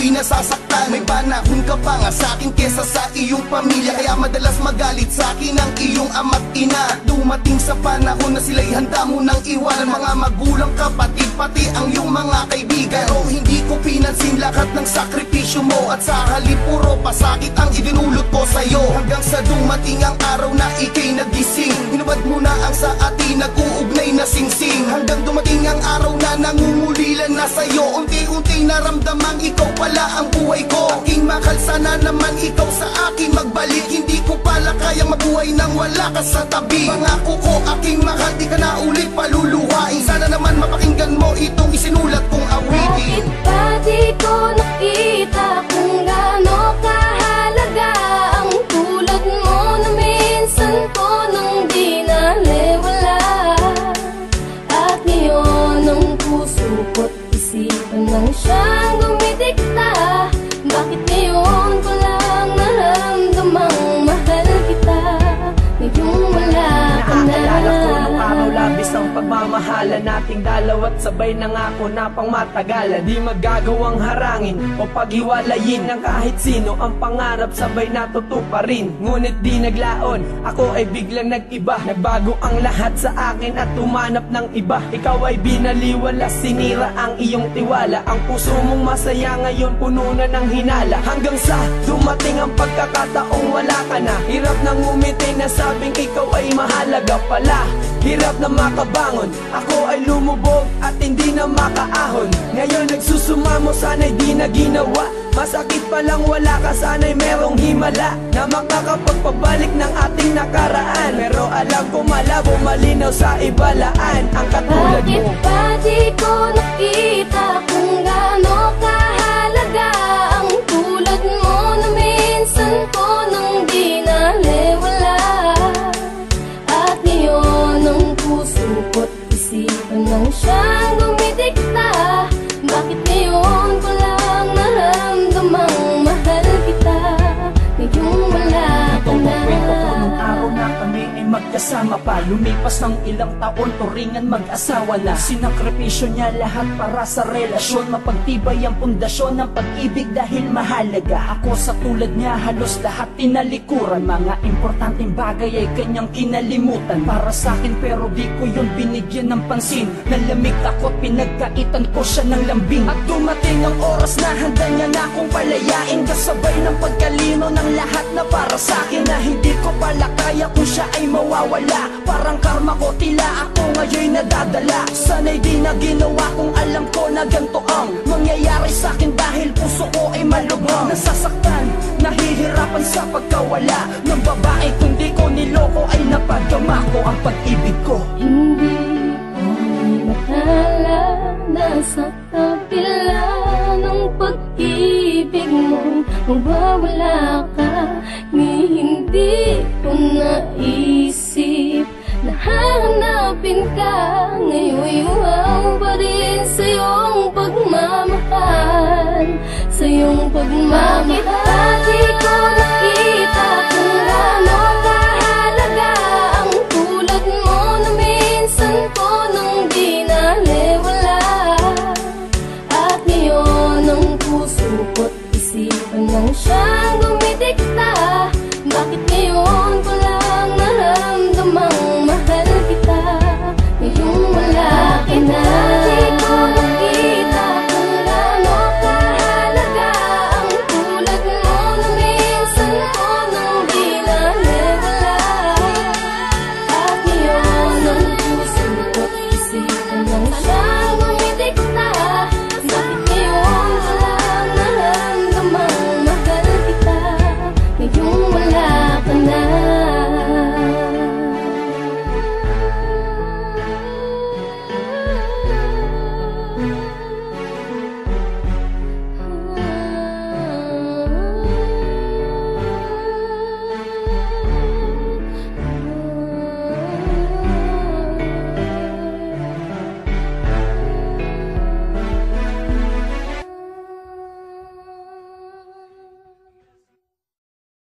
ako'y nasasaktan. May panahon ka pa nga sa'kin kesa sa iyong pamilya, kaya madalas magalit sa'kin ang iyong ama't ina. Dumating sa panahon na sila'y handa mo nang iwanan, mga magulang, kapatid, pati ang iyong mga kaibigan. Pero hindi ko pinansin lahat ng sakripisyo mo, at sa halip puro pasakit ang idinulot ko sa'yo. Hanggang sa dumating ang araw na ika'y nagising, hinubad mo na ang sa atin nag-uugnay na singsing. Hanggang dumating ang araw na nangungulilan na sa'yo, unti-unti naramdamang ikaw pala ang buhay ko. Aking mahal, sana naman ikaw sa akin magbalik. Hindi ko pala kaya mabuhay nang wala ka sa tabi. Pangako ko aking mahal, di ka na ulit paluluhain. Sana naman mapakinggan mo itong isinulat kong awitin. Bakit ba di ko nakita kung gaano kahalaga ang tulad mo na minsan ko nang di naliwala? At ngayon ang puso ko't isipan nang siyang dumidikta. Bakit ngayon ko lang naramdamang mahal kita? Ngayong wala ka na. Naaalala ko nung araw, labis ang pagmamahalan nating dalawa't sabay nangako na pang matagalan. Di magagawang harangin o paghiwalayin ng kahit sino, ang pangarap sabay natutuparin. Ngunit di naglaon, ako ay biglang nag-iba. Nagbago ang lahat sa akin at tumanap ng iba. Ikaw ay binaliwala, sinira ang iyong tiwala. Ang puso mong masaya ngayon puno na ng hinala. Hanggang sa dumating ang pagkakataong wala ka na. Hirap nang umiti na sabing ikaw ay mahalaga pala. Hirap na makabangon, ako ay lumubog at hindi na makaahon. Ngayon nagsusumamo, sana'y di na ginawa. Masakit palang wala ka, sana'y merong himala na makakapagpabalik ng ating nakaraan. Pero alam ko malabo, malinaw sa ibalaan ang katulad mo. Bakit ba di ko nakita kung gaano kahalaga ang tulad mo na minsan ko nang di naliwala? At ngayon ang puso ko't isipan nang siyang dumidikta. Bakit ngayon ko lang naramdamang mahal kita? Ngayong wala ka na. Kwento ko nung araw na kami ay magkasama pa. Lumipas ng ilang taon, turingan mag-asawa na. Sinakripisyo niya lahat para sa relasyon. Mapagtibay ang pundasyon ng pag-ibig dahil mahalaga. Ako sa tulad niya halos lahat tinalikuran. Mga importanteng bagay ay kanyang kinalimutan para sa akin, pero di ko yun binigyan ng pansin. Nalamig ako't pinagkaitan ko siya ng lambing. At dumating ang oras na handa niya na akong palayain, kasabay ng pagkalino ng lahat na para sa akin, na hindi ko pala kaya kung siya ay mawawala. Parang karma ko, tila ako ngayon nadadala. Sana'y di na ginawa kung alam ko na ganito ang mangyayari sa akin, dahil puso ko ay malubhang nasasaktan, nahihirapan sa pagkawala ng babae. Kundi ko niloko ay napadama ko ang pag-ibig ko. Hindi ko makala na sa kabila ng pag-ibig mo mawawala ka. Hindi ko naisip na hahanapin ka. Ngayon'y uhaw pa rin sa iyong pagmamahal, sa iyong pagmamahal. Bakit ba di ko nakita kung gaano kahalaga ang tulad mo na minsan ko nang di naliwala? At ngayon ang puso ko't isipan nang siyang dumidikta. Bakit ngayon ko lang naramdamang mahal kita? Ngayong wala ka na.